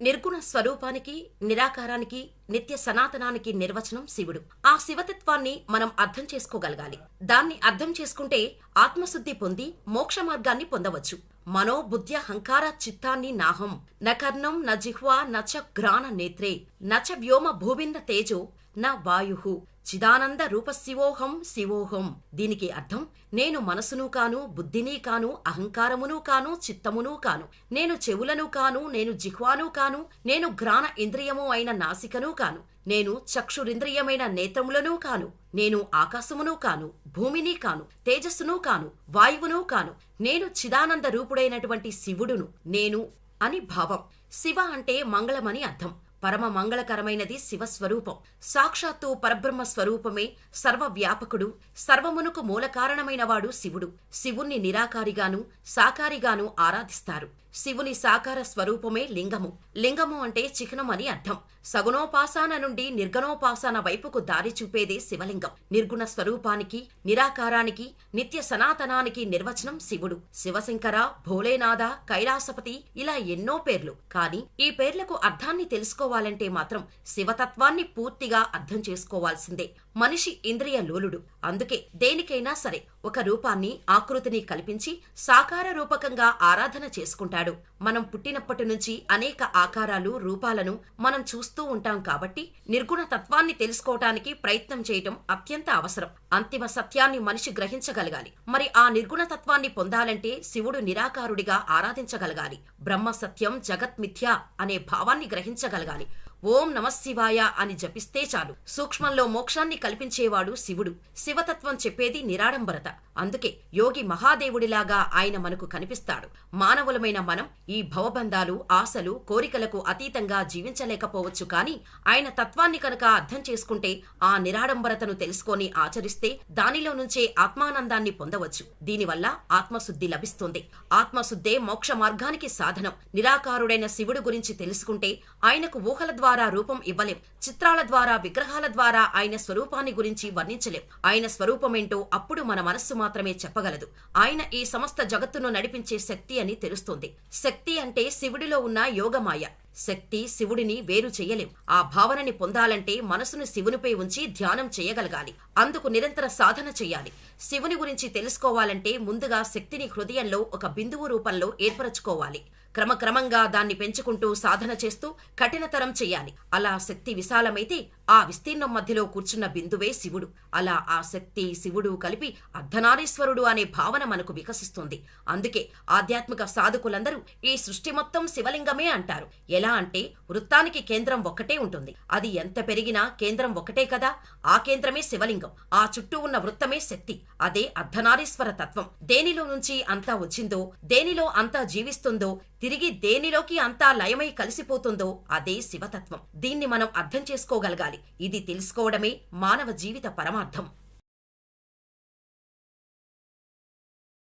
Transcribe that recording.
నిర్గుణ స్వరూపానికి, నిరాకారానికి, నిత్య సనాతనానికి నిర్వచనం శివుడు. ఆ శివతత్వాన్ని మనం అర్థం చేసుకోగలగాలి. దాన్ని అర్థం చేసుకుంటే ఆత్మశుద్ధి పొంది మోక్ష మార్గాన్ని పొందవచ్చు. మనో బుద్ధ్యహంకార చిత్తాన్ని నాహం న కర్ణం న జిహ్వా నచ ఘ్రాణ నేత్రే నచ వ్యోమ భూవింద తేజో న వాయు చిదానంద రూప శివోహం శివోహం. దీనికి అర్థం, నేను మనసును కాను, బుద్ధిని కాను, అహంకారమును కాను, చిత్తమును కాను, నేను చెవులను కాను, నేను జిహ్వాను కాను, నేను ఘ్రాణ ఇంద్రియము అయిన నాసికను కాను, నేను చక్షురింద్రియమైన నేత్రములను కాను, నేను ఆకాశమును కాను, భూమిని కాను, తేజస్సును కాను, వాయువును కాను, నేను చిదానంద రూపుడైనటువంటి శివుడును నేను అని భావం. శివ అంటే మంగళమని అర్థం. పరమ మంగళకరమైనది శివస్వరూపం. సాక్షాత్తు పరబ్రహ్మ స్వరూపమే సర్వవ్యాపకుడు, సర్వమునకు మూలకారణమైనవాడు శివుడు. శివుణ్ణి నిరాకారిగాను సాకారిగాను ఆరాధిస్తారు. శివుని సాకార స్వరూపమే లింగము. లింగము అంటే చిహ్నం అని అర్థం. సగుణోపాసన నుండి నిర్గుణోపాసన వైపుకు దారి చూపేదే శివలింగం. నిర్గుణ స్వరూపానికి, నిరాకారానికి, నిత్య సనాతనానికి నిర్వచనం శివుడు. శివశంకర, భోలేనాథ, కైలాసపతి ఇలా ఎన్నో పేర్లు. కాని ఈ పేర్లకు అర్థాన్ని తెలుసుకోవాలంటే మాత్రం శివతత్వాన్ని పూర్తిగా అర్థం చేసుకోవాల్సిందే. మనిషి ఇంద్రియ లోలుడు. అందుకే దేనికైనా సరే ఒక రూపాన్ని, ఆకృతిని కల్పించి సాకార రూపకంగా ఆరాధన చేసుకుంటాడు. మనం పుట్టినప్పటి నుంచి అనేక ఆకారాలు, రూపాలను మనం చూస్తూ ఉంటాం. కాబట్టి నిర్గుణ తత్వాన్ని తెలుసుకోవటానికి ప్రయత్నం చేయటం అత్యంత అవసరం. అంతిమ సత్యాన్ని మనిషి గ్రహించగలగాలి. మరి ఆ నిర్గుణ తత్వాన్ని పొందాలంటే శివుడు నిరాకారుడిగా ఆరాధించగలగాలి. బ్రహ్మ సత్యం, జగత్ మిథ్య అనే భావాన్ని గ్రహించగలగాలి. ఓం నమఃశివాయ అని జపిస్తే చాలు. సూక్ష్మంలో మోక్షాన్ని కల్పించేవాడు శివుడు. శివతత్వం చెప్పేది నిరాడంబరత. అందుకే యోగి మహాదేవుడిలాగా ఆయన మనకు కనిపిస్తాడు. మానవులమైన మనం ఈ భవబంధాలు, ఆశలు, కోరికలకు అతీతంగా జీవించలేకపోవచ్చు. కాని ఆయన తత్వాన్ని కనుక అర్థం చేసుకుంటే, ఆ నిరాడంబరతను తెలుసుకొని ఆచరిస్తే దానిలో నుంచే ఆత్మానందాన్ని పొందవచ్చు. దీనివల్ల ఆత్మశుద్ధి లభిస్తుంది. ఆత్మశుద్ధే మోక్ష మార్గానికి సాధనం. నిరాకారుడైన శివుడు గురించి తెలుసుకుంటే ఆయనకు ఊహల ద్వారా రూపం ఇవ్వలేం. చిత్రాల ద్వారా, విగ్రహాల ద్వారా ఆయన స్వరూపాన్ని గురించి వర్ణించలేం. ఆయన స్వరూపమేంటో అప్పుడు మన మనస్సు మాత్రమే చెప్పగలదు. ఆయన ఈ సమస్త జగత్తును నడిపించే శక్తి అని తెలుస్తుంది. శక్తి అంటే శివుడిలో ఉన్న యోగమాయ. శక్తి, శివుడిని వేరు చెయ్యలేం. ఆ భావనని పొందాలంటే మనసును శివునిపై ఉంచి ధ్యానం చేయగలగాలి. అందుకు నిరంతర సాధన చెయ్యాలి. శివుని గురించి తెలుసుకోవాలంటే ముందుగా శక్తిని హృదయంలో ఒక బిందువు రూపంలో ఏర్పరచుకోవాలి. క్రమక్రమంగా దాన్ని పెంచుకుంటూ సాధన చేస్తూ కఠినతరం చెయ్యాలి. అలా శక్తి విశాలమైతే ఆ విస్తీర్ణం మధ్యలో కూర్చున్న బిందువే శివుడు. అలా ఆ శక్తి, శివుడు కలిపి అర్ధనారీశ్వరుడు అనే భావన మనకు వికసిస్తుంది. అందుకే ఆధ్యాత్మిక సాధకులందరూ ఈ సృష్టి మొత్తం శివలింగమే అంటారు. ఎలా అంటే, వృత్తానికి కేంద్రం ఒక్కటే ఉంటుంది. అది ఎంత పెరిగినా కేంద్రం ఒకటే కదా. ఆ కేంద్రమే శివలింగం. ఆ చుట్టూ ఉన్న వృత్తమే శక్తి. అదే అర్ధనారీశ్వర తత్వం. దేనిలో నుంచి అంతా వచ్చిందో, దేనిలో అంతా జీవిస్తుందో, తిరిగి దేనిలోకి అంతా లయమై కలిసిపోతుందో అదే శివతత్వం. దీన్ని మనం అర్థం చేసుకోగలగాలి. ఇది తెలుసుకోవడమే మానవ జీవిత పరమార్థం.